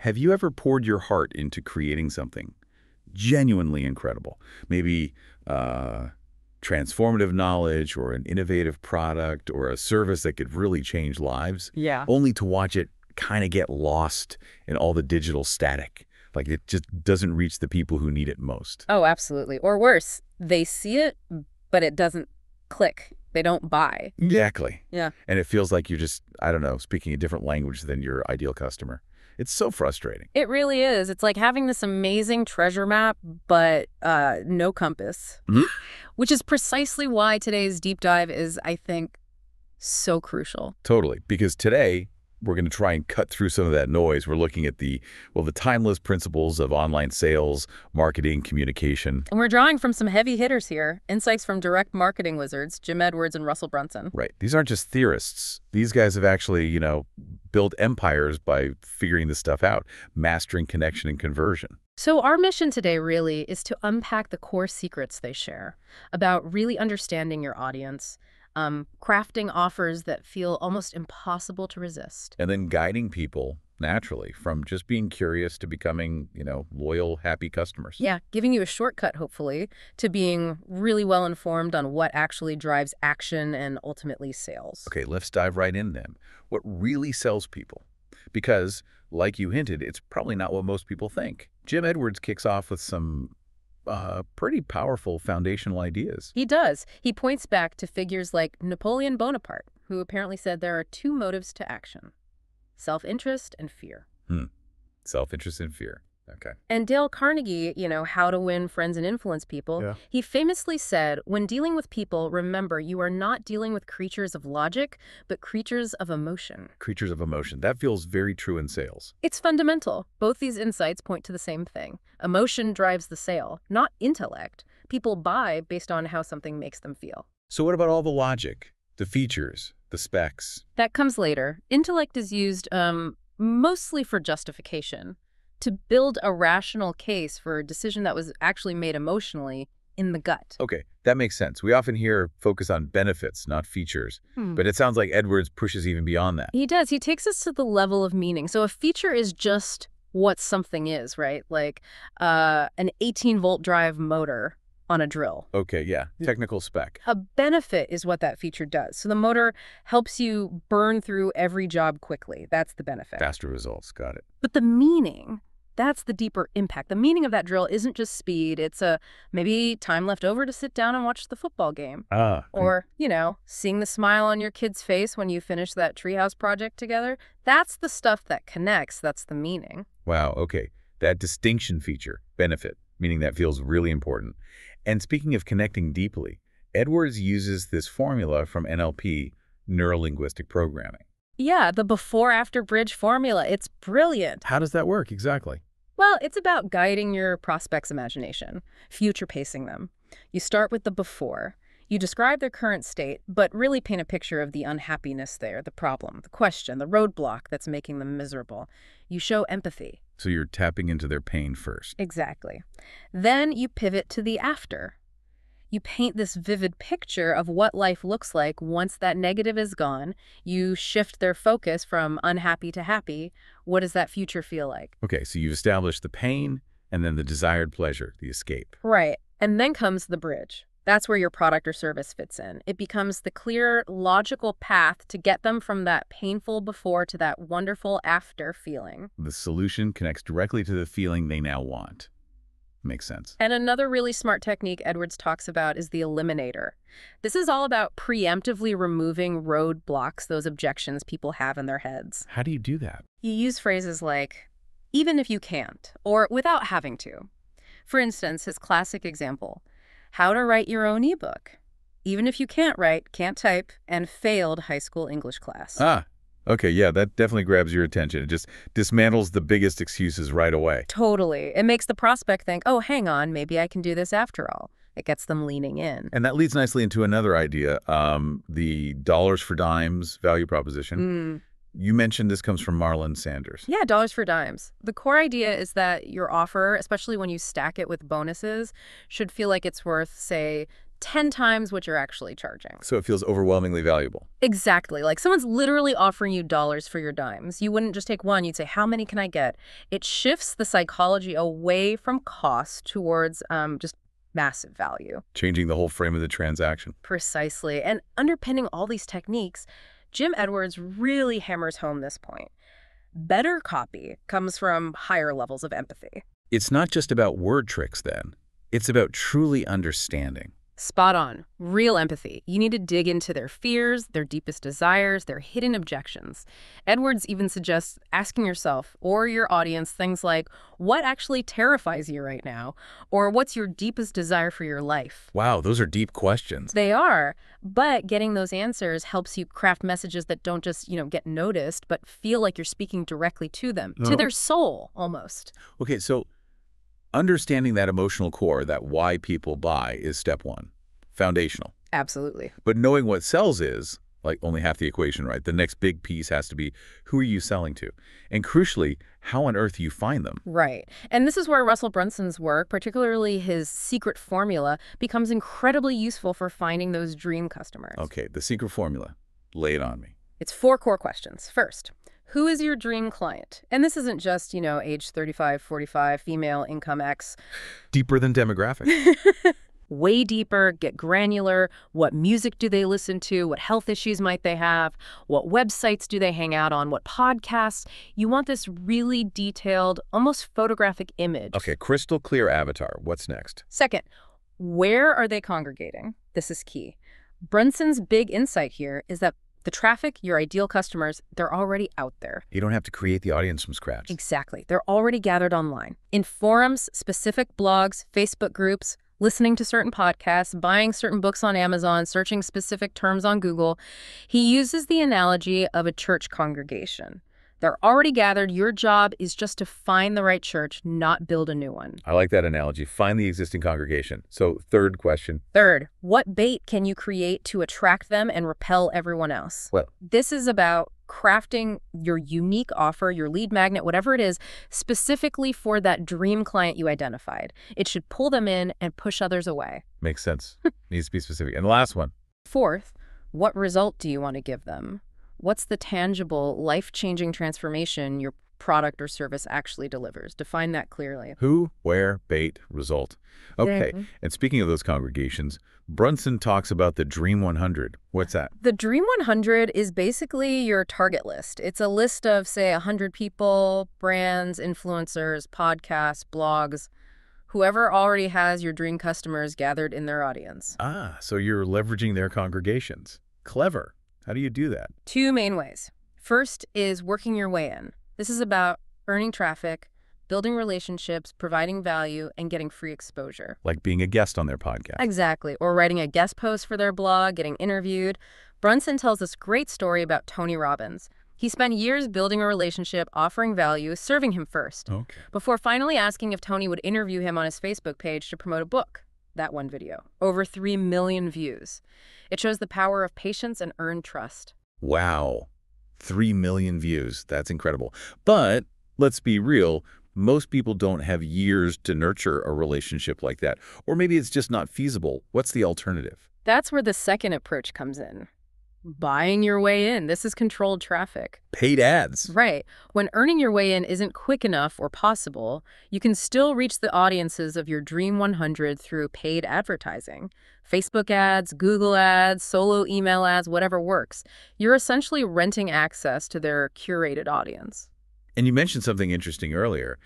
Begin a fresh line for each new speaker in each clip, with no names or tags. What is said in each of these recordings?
Have you ever poured your heart into creating something genuinely incredible? Maybe transformative knowledge or an innovative product or a service that could really change lives,
Yeah.
only to watch it kind of get lost in all the digital static. Like it just doesn't reach the people who need it most.
Oh, absolutely. Or worse, they see it, but it doesn't click. They don't buy.
Exactly.
Yeah.
And it feels like you're just, I don't know, speaking a different language than your ideal customer. It's so frustrating.
It really is. It's like having this amazing treasure map, but no compass, which is precisely why today's deep dive is, I think, so crucial.
Totally. Because today, we're going to try and cut through some of that noise. We're looking at the timeless principles of online sales, marketing, communication.
And we're drawing from some heavy hitters here, insights from direct marketing wizards, Jim Edwards and Russell Brunson.
Right. These aren't just theorists. These guys have actually, built empires by figuring this stuff out, mastering connection and conversion.
So our mission today really is to unpack the core secrets they share about really understanding your audience, crafting offers that feel almost impossible to resist.
And then guiding people naturally from just being curious to becoming, loyal, happy customers.
Yeah, giving you a shortcut, hopefully, to being really well informed on what actually drives action and ultimately sales.
Okay, let's dive right in then. What really sells people? Because, like you hinted, it's probably not what most people think. Jim Edwards kicks off with some pretty powerful foundational ideas.
He does. He points back to figures like Napoleon Bonaparte, who apparently said there are two motives to action: self-interest and fear.
Self-interest and fear. Okay.
And Dale Carnegie, How to Win Friends and Influence People,
Yeah.
he famously said, when dealing with people, remember, you are not dealing with creatures of logic, but creatures of emotion.
Creatures of emotion. That feels very true in sales.
It's fundamental. Both these insights point to the same thing. Emotion drives the sale, not intellect. People buy based on how something makes them feel.
So what about all the logic, the features, the specs?
That comes later. Intellect is used mostly for justification, to build a rational case for a decision that was actually made emotionally in the gut.
Okay, that makes sense. We often hear focus on benefits, not features. But it sounds like Edwards pushes even beyond that.
He does. He takes us to the level of meaning. So a feature is just what something is, right? Like an 18-volt drive motor on a drill.
Okay, yeah, technical spec.
A benefit is what that feature does. So the motor helps you burn through every job quickly. That's the benefit.
Faster results, got it.
But the meaning, that's the deeper impact. The meaning of that drill isn't just speed. It's maybe time left over to sit down and watch the football game. Or, seeing the smile on your kid's face when you finish that treehouse project together. That's the stuff that connects. That's the meaning.
Wow, okay. That distinction feature, benefit, meaning that feels really important. And speaking of connecting deeply, Edwards uses this formula from NLP, neuro-linguistic programming.
Yeah, the before-after bridge formula. It's brilliant.
How does that work exactly?
Well, it's about guiding your prospect's imagination, future-pacing them. You start with the before. You describe their current state, but really paint a picture of the unhappiness there, the problem, the question, the roadblock that's making them miserable. You show empathy.
So you're tapping into their pain first.
Exactly. Then you pivot to the after. You paint this vivid picture of what life looks like once that negative is gone. You shift their focus from unhappy to happy. What does that future feel like?
Okay, so you've established the pain and then the desired pleasure, the escape.
Right. And then comes the bridge. That's where your product or service fits in. It becomes the clear, logical path to get them from that painful before to that wonderful after feeling.
The solution connects directly to the feeling they now want. Makes sense.
And another really smart technique Edwards talks about is the eliminator. This is all about preemptively removing roadblocks, those objections people have in their heads.
How do you do that?
You use phrases like, even if you can't, or without having to. For instance, his classic example, how to write your own ebook. Even if you can't write, can't type, and failed high school English class.
Okay, yeah, that definitely grabs your attention. It just dismantles the biggest excuses right away.
Totally. It makes the prospect think, oh, hang on, maybe I can do this after all. It gets them leaning in.
And that leads nicely into another idea, the dollars for dimes value proposition. You mentioned this comes from Marlon Sanders.
Yeah, dollars for dimes. The core idea is that your offer, especially when you stack it with bonuses, should feel like it's worth, say, 10 times what you're actually charging.
So it feels overwhelmingly valuable.
Exactly. Like someone's literally offering you dollars for your dimes. You wouldn't just take one. You'd say, how many can I get? It shifts the psychology away from cost towards just massive value.
Changing the whole frame of the transaction.
Precisely. And underpinning all these techniques, Jim Edwards really hammers home this point. Better copy comes from higher levels of empathy.
It's not just about word tricks, then. It's about truly understanding.
Spot on. Real empathy. You need to dig into their fears, their deepest desires, their hidden objections. Edwards even suggests asking yourself or your audience things like, what actually terrifies you right now? Or what's your deepest desire for your life?
Wow, those are deep questions.
They are. But getting those answers helps you craft messages that don't just, get noticed, but feel like you're speaking directly to them, to their soul, almost.
Okay, so understanding that emotional core, that why people buy, is step one. Foundational.
Absolutely.
But knowing what sells is, like, only half the equation, right? The next big piece has to be, who are you selling to? And crucially, how on earth you find them.
Right. And this is where Russell Brunson's work, particularly his secret formula, becomes incredibly useful for finding those dream customers.
Okay, the secret formula. Lay it on me.
It's 4 core questions. First, who is your dream client? And this isn't just, age 35, 45, female, income X.
Deeper than demographic.
Way deeper, get granular. What music do they listen to? What health issues might they have? What websites do they hang out on? What podcasts? You want this really detailed, almost photographic image.
Okay, crystal clear avatar. What's next?
Second, where are they congregating? This is key. Brunson's big insight here is that the traffic, your ideal customers, they're already out there.
You don't have to create the audience from scratch.
Exactly. They're already gathered online. In forums, specific blogs, Facebook groups, listening to certain podcasts, buying certain books on Amazon, searching specific terms on Google. He uses the analogy of a church congregation. They're already gathered. Your job is just to find the right church, not build a new one.
I like that analogy. Find the existing congregation. So, third question.
Third, what bait can you create to attract them and repel everyone else?
Well,
this is about crafting your unique offer, your lead magnet, whatever it is, specifically for that dream client you identified. It should pull them in and push others away.
Makes sense. Needs to be specific. And the last one.
Fourth, what result do you want to give them? What's the tangible, life-changing transformation your product or service actually delivers? Define that clearly.
Who, where, bait, result. Okay, and speaking of those congregations, Brunson talks about the Dream 100. What's that?
The Dream 100 is basically your target list. It's a list of, say, 100 people, brands, influencers, podcasts, blogs, whoever already has your dream customers gathered in their audience.
Ah, so you're leveraging their congregations. Clever. How do you do that?
2 main ways. First is working your way in. This is about earning traffic, building relationships, providing value, and getting free exposure.
Like being a guest on their podcast.
Exactly. Or writing a guest post for their blog, getting interviewed. Brunson tells this great story about Tony Robbins. He spent years building a relationship, offering value, serving him first, before finally asking if Tony would interview him on his Facebook page to promote a book. That one video. Over 3 million views. It shows the power of patience and earned trust.
Wow. 3 million views. That's incredible. But let's be real. Most people don't have years to nurture a relationship like that. Or maybe it's just not feasible. What's the alternative?
That's where the second approach comes in. Buying your way in. This is controlled traffic.
Paid ads.
Right. When earning your way in isn't quick enough or possible, you can still reach the audiences of your Dream 100 through paid advertising. Facebook ads, Google ads, solo email ads, whatever works. You're essentially renting access to their curated audience.
And you mentioned something interesting earlier.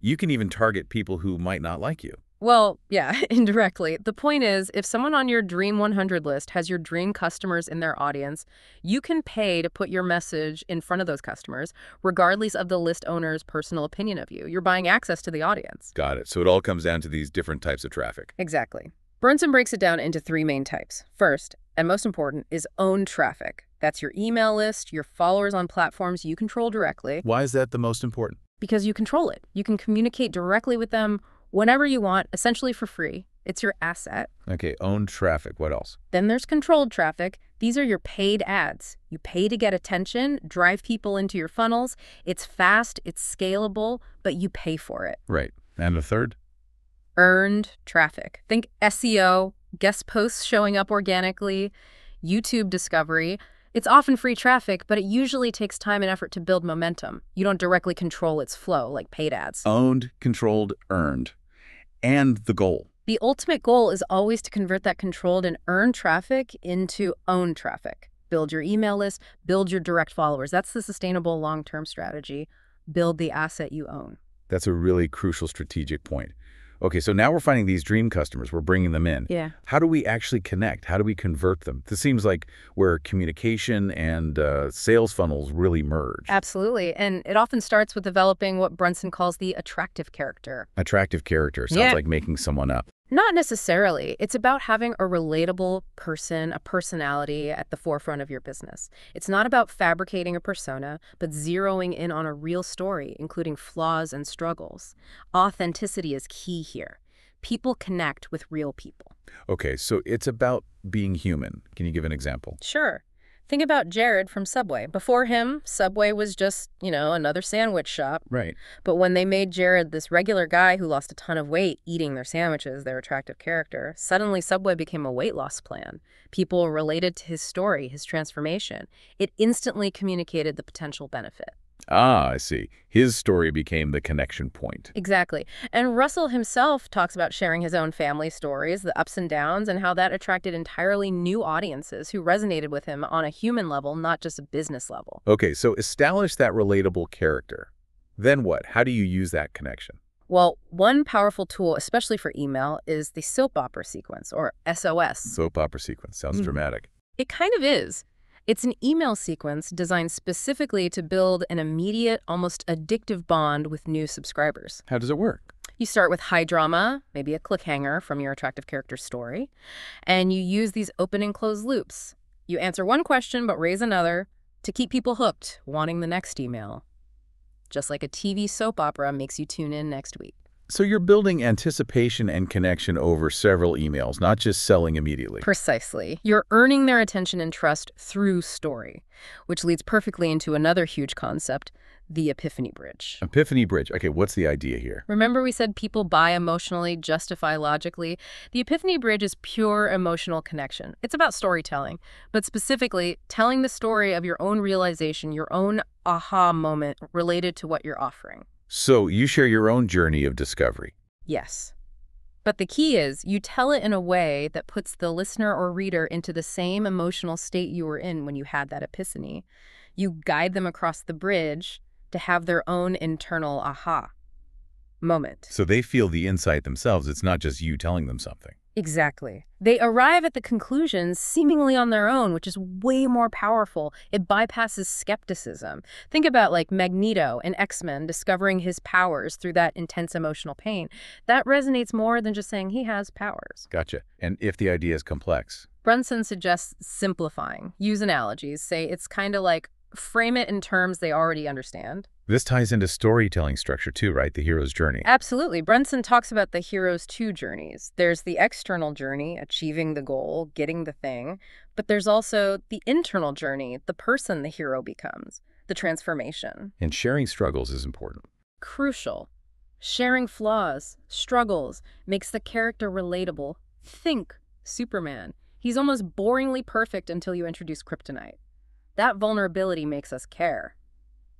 You can even target people who might not like you.
Well, yeah, indirectly. The point is, if someone on your Dream 100 list has your dream customers in their audience, you can pay to put your message in front of those customers, regardless of the list owner's personal opinion of you. You're buying access to the audience.
Got it. So it all comes down to these different types of traffic.
Exactly. Brunson breaks it down into 3 main types. First, and most important, is owned traffic. That's your email list, your followers on platforms you control directly.
Why is that the most important?
Because you control it. You can communicate directly with them whenever you want, essentially for free. It's your asset.
Okay, owned traffic. What else?
Then there's controlled traffic. These are your paid ads. You pay to get attention, drive people into your funnels. It's fast, it's scalable, but you pay for it.
Right. And a third?
Earned traffic. Think SEO, Guest posts showing up organically, YouTube discovery. It's often free traffic, but it usually takes time and effort to build momentum. You don't directly control its flow like paid ads.
Owned, controlled, earned. And the goal.
The ultimate goal is always to convert that controlled and earned traffic into owned traffic. Build your email list, build your direct followers. That's the sustainable long-term strategy. Build the asset you own.
That's a really crucial strategic point. Okay, so now we're finding these dream customers. We're bringing them in.
Yeah.
How do we actually connect? How do we convert them? This seems like where communication and sales funnels really merge.
Absolutely. And it often starts with developing what Brunson calls the attractive character.
Attractive character. Sounds like making someone up.
Not necessarily. It's about having a relatable person, a personality at the forefront of your business. It's not about fabricating a persona, but zeroing in on a real story, including flaws and struggles. Authenticity is key here. People connect with real people.
Okay, so it's about being human. Can you give an example?
Sure. Think about Jared from Subway. Before him, Subway was just, another sandwich shop.
Right.
But when they made Jared this regular guy who lost a ton of weight eating their sandwiches, their attractive character, suddenly Subway became a weight loss plan. People related to his story, his transformation. It instantly communicated the potential benefit.
Ah, I see. His story became the connection point.
Exactly. And Russell himself talks about sharing his own family stories, the ups and downs, and how that attracted entirely new audiences who resonated with him on a human level, not just a business level.
Okay, so establish that relatable character. Then what? How do you use that connection?
Well, one powerful tool, especially for email, is the soap opera sequence, or SOS.
Soap opera sequence. Sounds dramatic.
It kind of is. It's an email sequence designed specifically to build an immediate, almost addictive bond with new subscribers.
How does it work?
You start with high drama, maybe a cliffhanger from your attractive character story, and you use these open and close loops. You answer one question but raise another to keep people hooked, wanting the next email. Just like a TV soap opera makes you tune in next week.
So you're building anticipation and connection over several emails, not just selling immediately.
Precisely. You're earning their attention and trust through story, which leads perfectly into another huge concept, the epiphany bridge.
Epiphany bridge. Okay, what's the idea here?
Remember we said people buy emotionally, justify logically? The epiphany bridge is pure emotional connection. It's about storytelling, but specifically telling the story of your own realization, your own aha moment related to what you're offering.
So you share your own journey of discovery.
Yes. But the key is you tell it in a way that puts the listener or reader into the same emotional state you were in when you had that epiphany. You guide them across the bridge to have their own internal aha moment.
So they feel the insight themselves. It's not just you telling them something.
Exactly. They arrive at the conclusions seemingly on their own, which is way more powerful. It bypasses skepticism. Think about like Magneto in X-Men discovering his powers through that intense emotional pain. That resonates more than just saying he has powers.
Gotcha. And if the idea is complex?
Brunson suggests simplifying. Use analogies. Say it's kind of like frame it in terms they already understand.
This ties into storytelling structure too, right? The hero's journey.
Absolutely. Brunson talks about the hero's two journeys. There's the external journey, achieving the goal, getting the thing. But there's also the internal journey, the person the hero becomes, the transformation.
And sharing struggles is important.
Crucial. Sharing flaws, struggles, makes the character relatable. Think Superman. He's almost boringly perfect until you introduce kryptonite. That vulnerability makes us care.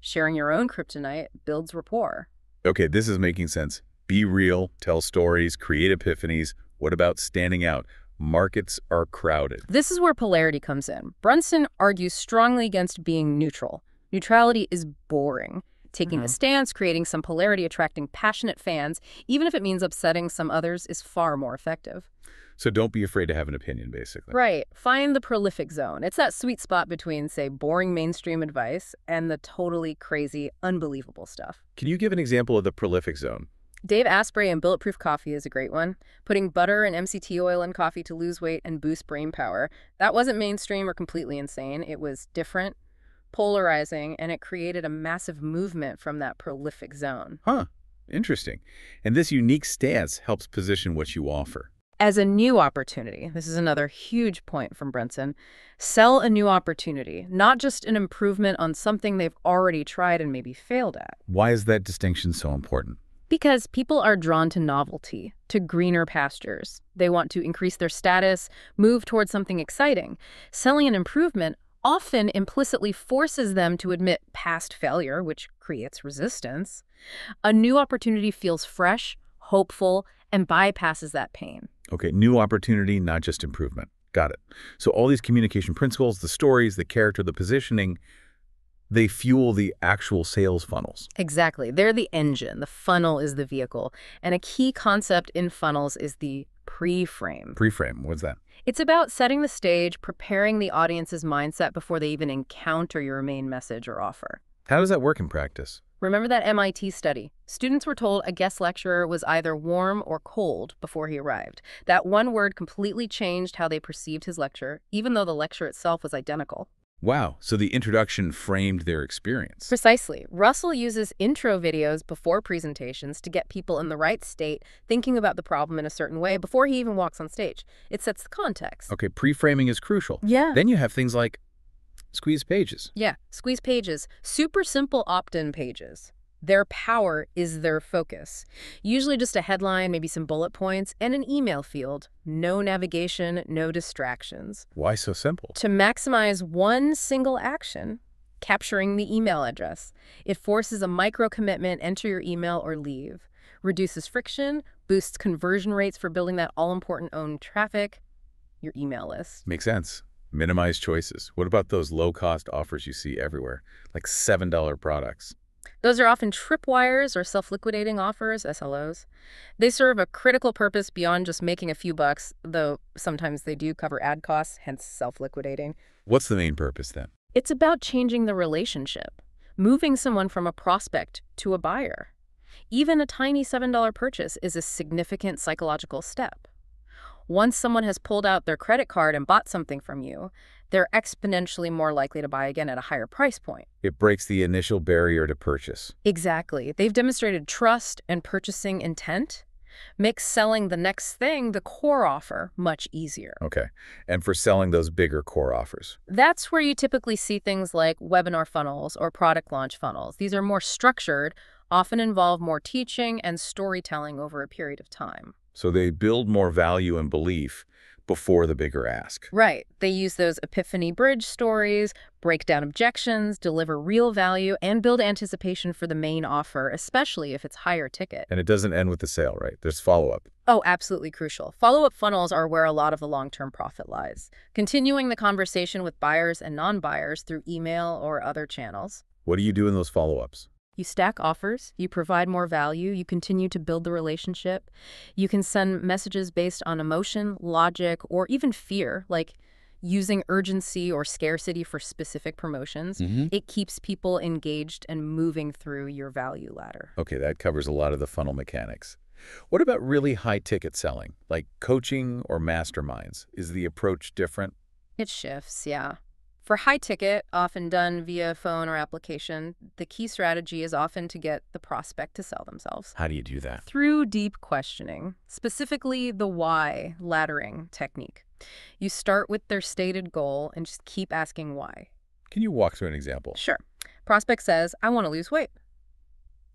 Sharing your own kryptonite builds rapport.
Okay, this is making sense. Be real, tell stories, create epiphanies. What about standing out? Markets are crowded.
This is where polarity comes in. Brunson argues strongly against being neutral. Neutrality is boring. Taking a stance, creating some polarity, attracting passionate fans, even if it means upsetting some others, is far more effective.
So don't be afraid to have an opinion, basically.
Right. Find the prolific zone. It's that sweet spot between, say, boring mainstream advice and the totally crazy, unbelievable stuff.
Can you give an example of the prolific zone?
Dave Asprey in Bulletproof Coffee is a great one. Putting butter and MCT oil in coffee to lose weight and boost brain power. That wasn't mainstream or completely insane. It was different, polarizing, and it created a massive movement from that prolific zone.
Huh. Interesting. And this unique stance helps position what you offer.
As a new opportunity. This is another huge point from Brunson. Sell a new opportunity, not just an improvement on something they've already tried and maybe failed at.
Why is that distinction so important?
Because people are drawn to novelty, to greener pastures. They want to increase their status, move towards something exciting. Selling an improvement often implicitly forces them to admit past failure, which creates resistance. A new opportunity feels fresh, hopeful, and bypasses that pain.
Okay, new opportunity, not just improvement. Got it. So all these communication principles, the stories, the character, the positioning, they fuel the actual sales funnels.
Exactly. They're the engine. The funnel is the vehicle. And a key concept in funnels is the pre-frame.
Pre-frame, what's that?
It's about setting the stage, preparing the audience's mindset before they even encounter your main message or offer.
How does that work in practice?
Remember that MIT study? Students were told a guest lecturer was either warm or cold before he arrived. That one word completely changed how they perceived his lecture, even though the lecture itself was identical.
Wow, so the introduction framed their experience.
Precisely. Russell uses intro videos before presentations to get people in the right state, thinking about the problem in a certain way before he even walks on stage. It sets the context.
Okay, pre-framing is crucial.
Yeah.
Then you have things like squeeze pages.
Yeah, squeeze pages. Super simple opt-in pages. Their power is their focus. Usually just a headline, maybe some bullet points, and an email field. No navigation, no distractions.
Why so simple?
To maximize one single action, capturing the email address. It forces a micro-commitment, enter your email or leave. Reduces friction, boosts conversion rates for building that all-important owned traffic, your email list.
Makes sense. Minimize choices. What about those low-cost offers you see everywhere, like $7 products?
Those are often tripwires or self-liquidating offers, SLOs. They serve a critical purpose beyond just making a few bucks, though sometimes they do cover ad costs, hence self-liquidating.
What's the main purpose then?
It's about changing the relationship, moving someone from a prospect to a buyer. Even a tiny $7 purchase is a significant psychological step. Once someone has pulled out their credit card and bought something from you, they're exponentially more likely to buy again at a higher price point.
It breaks the initial barrier to purchase.
Exactly. They've demonstrated trust and purchasing intent. Makes selling the next thing, the core offer, much easier.
Okay. And for selling those bigger core offers?
That's where you typically see things like webinar funnels or product launch funnels. These are more structured, often involve more teaching and storytelling over a period of time.
So they build more value and belief before the bigger ask.
Right. They use those epiphany bridge stories, break down objections, deliver real value, and build anticipation for the main offer, especially if it's higher ticket.
And it doesn't end with the sale, right? There's follow-up.
Oh, absolutely crucial. Follow-up funnels are where a lot of the long-term profit lies. Continuing the conversation with buyers and non-buyers through email or other channels.
What do you do in those follow-ups?
You stack offers, you provide more value, you continue to build the relationship. You can send messages based on emotion, logic, or even fear, like using urgency or scarcity for specific promotions. It keeps people engaged and moving through your value ladder.
Okay, that covers a lot of the funnel mechanics. What about really high-ticket selling, like coaching or masterminds? Is the approach different?
It shifts, yeah. For high ticket, often done via phone or application, the key strategy is often to get the prospect to sell themselves.
How do you do that?
Through deep questioning, specifically the why laddering technique. You start with their stated goal and just keep asking why.
Can you walk through an example?
Sure. Prospect says, I want to lose weight.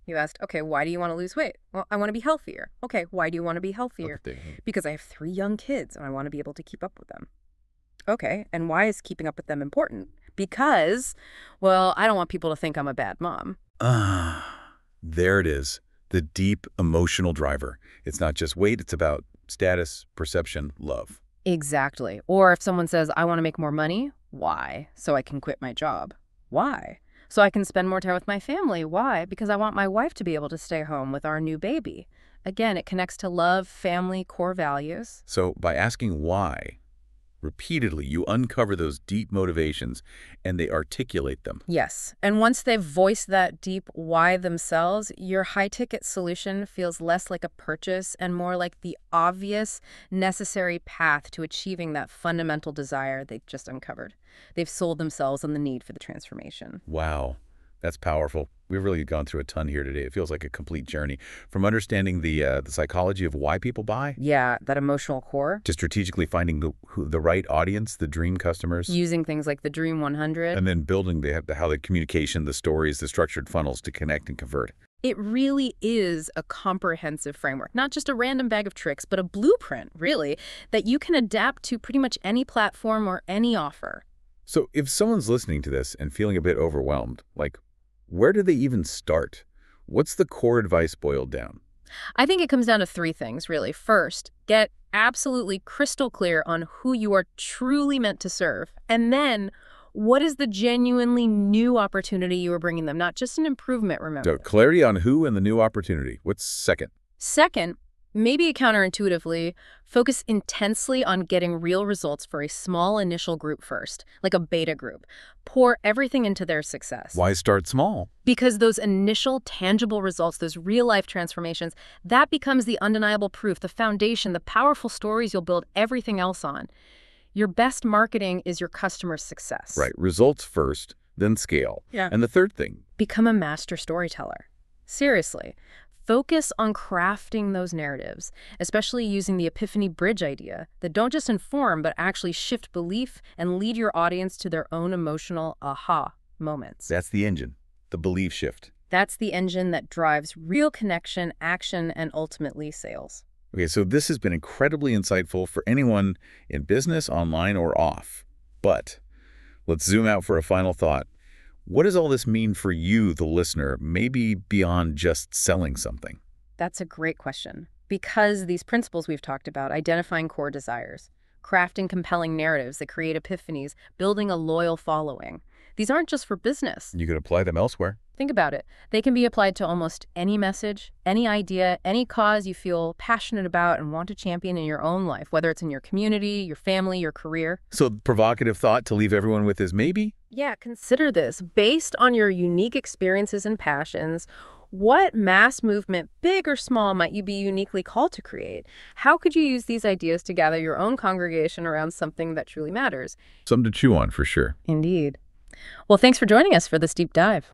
You asked, okay, why do you want to lose weight? Well, I want to be healthier. Okay, why do you want to be healthier? Because I have 3 young kids and I want to be able to keep up with them. Okay, and why is keeping up with them important? Because, well, I don't want people to think I'm a bad mom.
There it is. The deep emotional driver. It's not just weight, it's about status, perception, love.
Exactly. Or if someone says, I want to make more money, why? So I can quit my job. Why? So I can spend more time with my family. Why? Because I want my wife to be able to stay home with our new baby. Again, it connects to love, family, core values.
So by asking why, repeatedly, you uncover those deep motivations and they articulate them.
Yes. And once they've voiced that deep why themselves, your high-ticket solution feels less like a purchase and more like the obvious, necessary path to achieving that fundamental desire they've just uncovered. They've sold themselves on the need for the transformation.
Wow. That's powerful. We've really gone through a ton here today. It feels like a complete journey. From understanding the psychology of why people buy.
Yeah, that emotional core.
To strategically finding the right audience, the dream customers.
Using things like the Dream 100.
And then building how the communication, the stories, the structured funnels to connect and convert.
It really is a comprehensive framework, not just a random bag of tricks, but a blueprint, really, that you can adapt to pretty much any platform or any offer.
So if someone's listening to this and feeling a bit overwhelmed, like, where do they even start? What's the core advice boiled down?
I think it comes down to three things, really. First, get absolutely crystal clear on who you are truly meant to serve. And then, what is the genuinely new opportunity you are bringing them? Not just an improvement, remember.
So clarity on who and the new opportunity. What's second?
Second, maybe counterintuitively, focus intensely on getting real results for a small initial group first, like a beta group. Pour everything into their success.
Why start small?
Because those initial tangible results, those real-life transformations, that becomes the undeniable proof, the foundation, the powerful stories you'll build everything else on. Your best marketing is your customer's success.
Right. Results first, then scale.
Yeah.
And the third thing?
Become a master storyteller. Seriously. Focus on crafting those narratives, especially using the epiphany bridge idea that don't just inform, but actually shift belief and lead your audience to their own emotional aha moments.
That's the engine, the belief shift.
That's the engine that drives real connection, action, and ultimately sales.
Okay, so this has been incredibly insightful for anyone in business, online, or off. But let's zoom out for a final thought. What does all this mean for you, the listener, maybe beyond just selling something?
That's a great question. Because these principles we've talked about, identifying core desires, crafting compelling narratives that create epiphanies, building a loyal following, these aren't just for business.
You could apply them elsewhere.
Think about it. They can be applied to almost any message, any idea, any cause you feel passionate about and want to champion in your own life, whether it's in your community, your family, your career.
So the provocative thought to leave everyone with is maybe?
Yeah, consider this. Based on your unique experiences and passions, what mass movement, big or small, might you be uniquely called to create? How could you use these ideas to gather your own congregation around something that truly matters?
Something to chew on, for sure.
Indeed. Well, thanks for joining us for this deep dive.